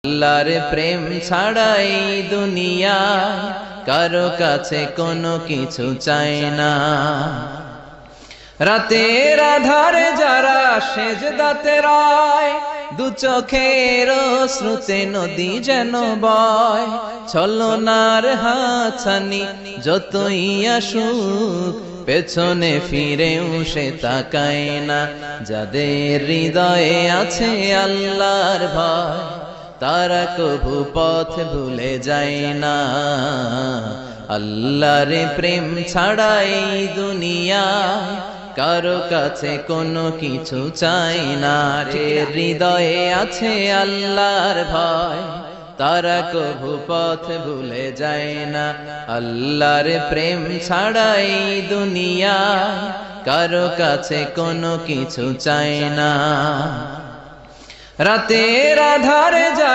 আল্লাহর প্রেম ছাড়াই দুনিয়া কারো কাছে কোনো কিছু চায় না। রাতের আধারে যারা সেজদাতে রয়, দু চোখের শ্রুতে নদী যেন বয়। ছলনার হাতছানি যতই আসুক, পেছনে ফিরেও সে তাকায় না। যাদের হৃদয়ে আছে আল্লাহর ভয়, তারা কভু পথ ভুলে যায় না। আল্লাহর প্রেম ছাড়াই দুনিয়া কারো কাছে কোনো কিছু চাই না। হৃদয়ে আছে আল্লাহর ভয়, তারা কভু পথ ভুলে যায় না। আল্লাহর প্রেম ছাড়াই দুনিয়া কারো কাছে কোনো কিছু চাই না। রাতের আধারে